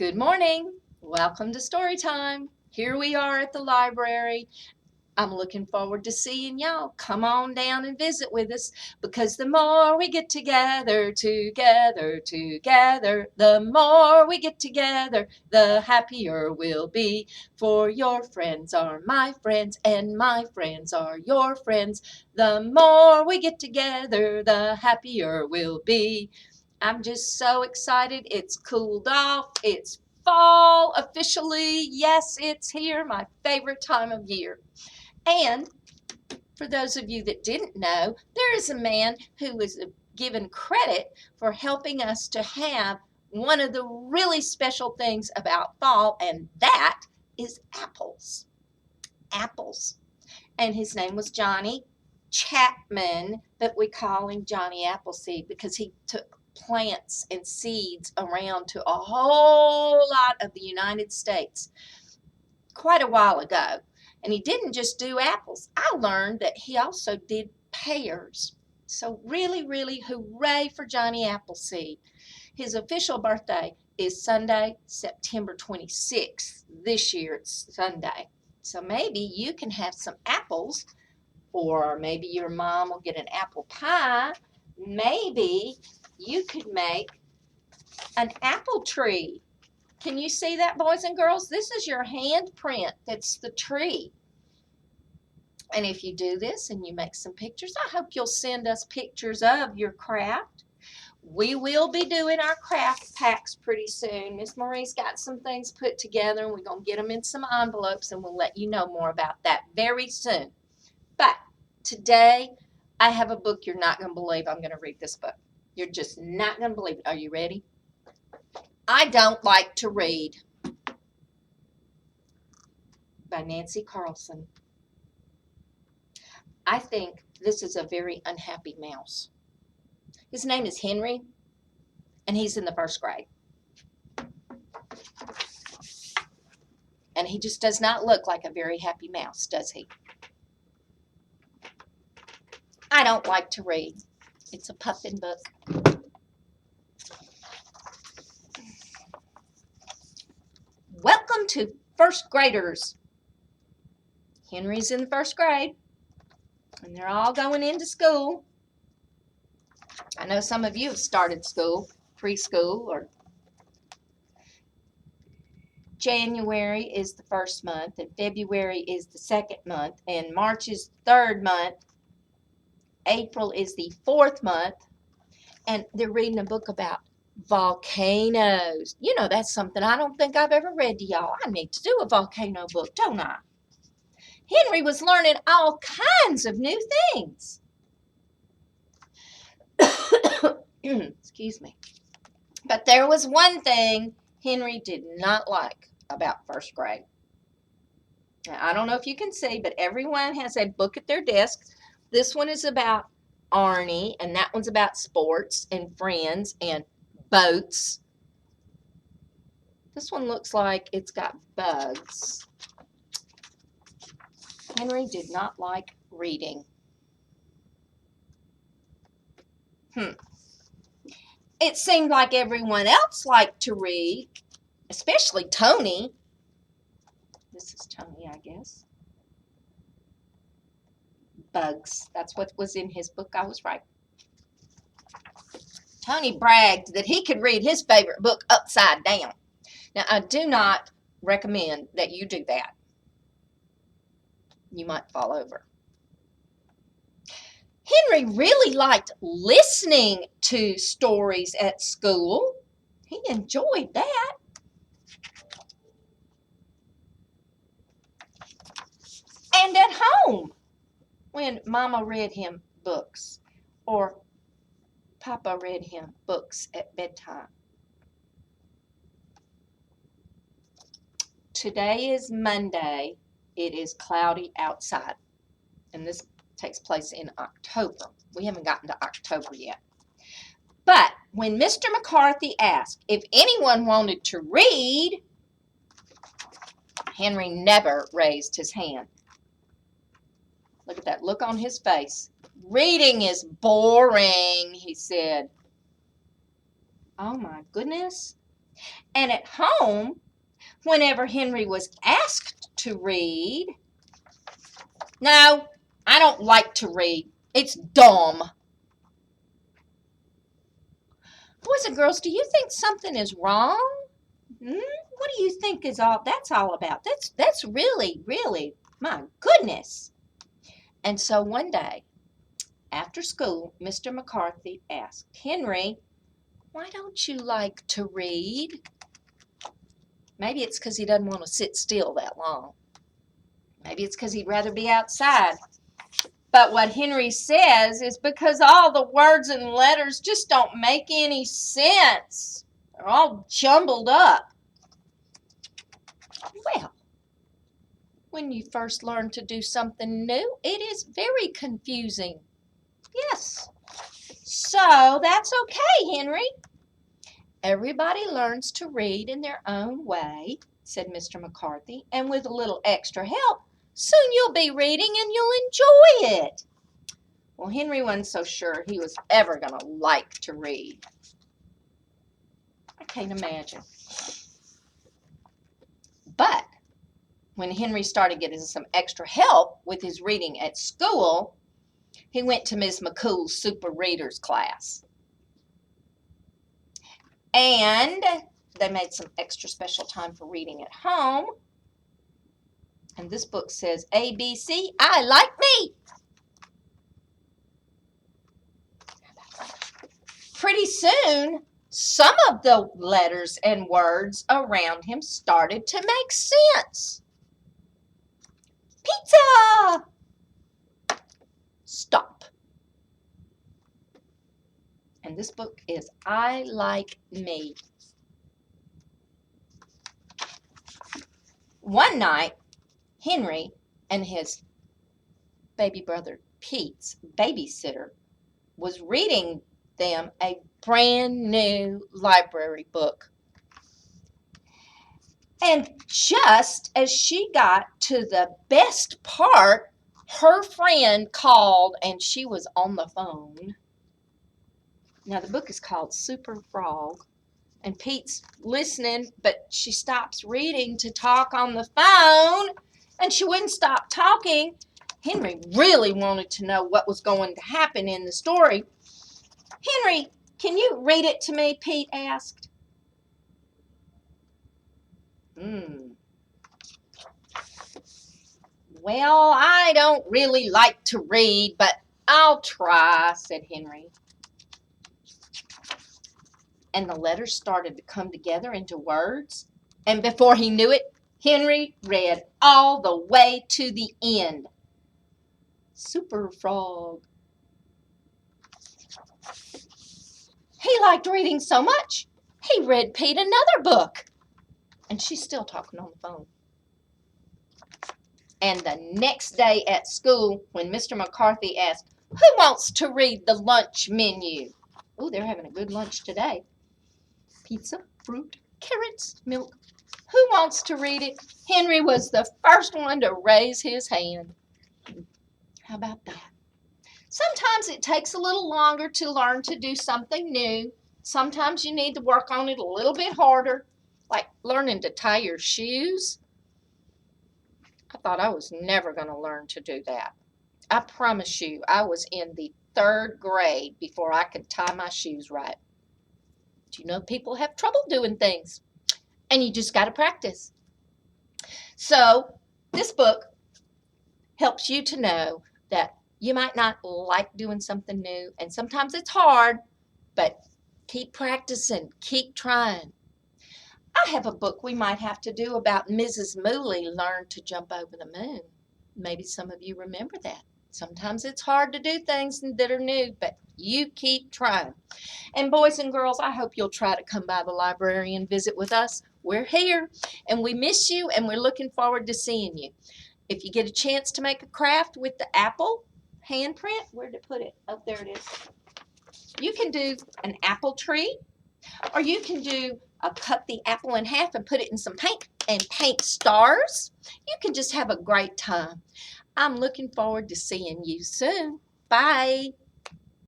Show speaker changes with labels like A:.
A: Good morning. Welcome to Storytime. Here we are at the library. I'm looking forward to seeing y'all. Come on down and visit with us because the more we get together, the more we get together, the happier we'll be. For your friends are my friends and my friends are your friends. The more we get together, the happier we'll be. I'm just so excited. It's cooled off. It's fall officially. Yes, it's here, my favorite time of year. And for those of you that didn't know, there is a man who is given credit for helping us to have one of the really special things about fall, and that is apples. Apples. And his name was Johnny Chapman, but we call him Johnny Appleseed because he took plants and seeds around to a whole lot of the United States quite a while ago. And he didn't just do apples. I learned that he also did pears. So really, really hooray for Johnny Appleseed. His official birthday is Sunday, September 26th. This year it's Sunday. So maybe you can have some apples, or maybe your mom will get an apple pie. Maybe you could make an apple tree. Can you see that, boys and girls? This is your handprint. That's the tree. And if you do this and you make some pictures, I hope you'll send us pictures of your craft. We will be doing our craft packs pretty soon. Miss Marie's got some things put together, and we're going to get them in some envelopes, and we'll let you know more about that very soon. But today, I have a book you're not going to believe. I'm going to read this book. You're just not going to believe it. Are you ready? I Don't Like to Read by Nancy Carlson. I think this is a very unhappy mouse. His name is Henry, and he's in the first grade. And he just does not look like a very happy mouse, does he? I don't like to read. It's a puffin book. Welcome to first graders. Henry's in the first grade, and they're all going into school. I know some of you have started school, preschool, or January is the first month, and February is the second month, and March is the third month. April is the fourth month, and they're reading a book about volcanoes. You know, that's something I don't think I've ever read to y'all. I need to do a volcano book, don't I? Henry was learning all kinds of new things. Excuse me. But there was one thing Henry did not like about first grade. Now, I don't know if you can see, but everyone has a book at their desk. This one is about Arnie, and that one's about sports and friends and boats. This one looks like it's got bugs. Henry did not like reading. It seemed like everyone else liked to read, especially Tony. This is Tony, I guess. Bugs. That's what was in his book. I was right. Tony bragged that he could read his favorite book upside down. Now, I do not recommend that you do that. You might fall over. Henry really liked listening to stories at school. He enjoyed that. And at home, when Mama read him books or Papa read him books at bedtime. Today is Monday. It is cloudy outside, and this takes place in October. We haven't gotten to October yet. But when Mr. McCarthy asked if anyone wanted to read, Henry never raised his hand. Look at that look on his face. Reading is boring, he said. Oh my goodness. And at home, whenever Henry was asked to read, "No, I don't like to read. It's dumb." Boys and girls, do you think something is wrong? What do you think is that's all about? That's really, really, my goodness. And so one day, after school, Mr. McCarthy asked, "Henry, why don't you like to read?" Maybe it's because he doesn't want to sit still that long. Maybe it's because he'd rather be outside. But what Henry says is because all the words and letters just don't make any sense. They're all jumbled up. Well, when you first learn to do something new, it is very confusing. Yes. So that's okay, Henry. Everybody learns to read in their own way, said Mr. McCarthy, and with a little extra help, soon you'll be reading and you'll enjoy it. Well, Henry wasn't so sure he was ever going to like to read. I can't imagine. But when Henry started getting some extra help with his reading at school, he went to Ms. McCool's Super Readers class. And they made some extra special time for reading at home. And this book says, ABC, I like me. Pretty soon, some of the letters and words around him started to make sense. Pizza! Stop. And this book is I Like Me. One night, Henry and his baby brother Pete's babysitter was reading them a brand new library book. And just as she got to the best part, her friend called and she was on the phone. Now the book is called Super Frog, and Pete's listening, but she stops reading to talk on the phone, and she wouldn't stop talking. Henry really wanted to know what was going to happen in the story. "Henry, can you read it to me?" Pete asked. "Well, I don't really like to read, but I'll try," said Henry. And the letters started to come together into words. And before he knew it, Henry read all the way to the end. Super Frog. He liked reading so much, he read Pete another book. And she's still talking on the phone. And the next day at school, when Mr. McCarthy asked, "Who wants to read the lunch menu?" Oh, they're having a good lunch today. Pizza, fruit, carrots, milk. Who wants to read it? Henry was the first one to raise his hand. How about that? Sometimes it takes a little longer to learn to do something new. Sometimes you need to work on it a little bit harder, like learning to tie your shoes. I thought I was never going to learn to do that. I promise you, I was in the 3rd grade before I could tie my shoes right. Do you know people have trouble doing things? And you just got to practice. So this book helps you to know that you might not like doing something new, and sometimes it's hard, but keep practicing, keep trying. I have a book we might have to do about Mrs. Mooley learned to jump over the moon. Maybe some of you remember that. Sometimes it's hard to do things that are new, but you keep trying. And boys and girls, I hope you'll try to come by the library and visit with us. We're here, and we miss you, and we're looking forward to seeing you. If you get a chance to make a craft with the apple handprint, where'd it put it? Oh, there it is. You can do an apple tree, or you can do cut the apple in half and put it in some paint and paint stars. You can just have a great time. I'm looking forward to seeing you soon. Bye.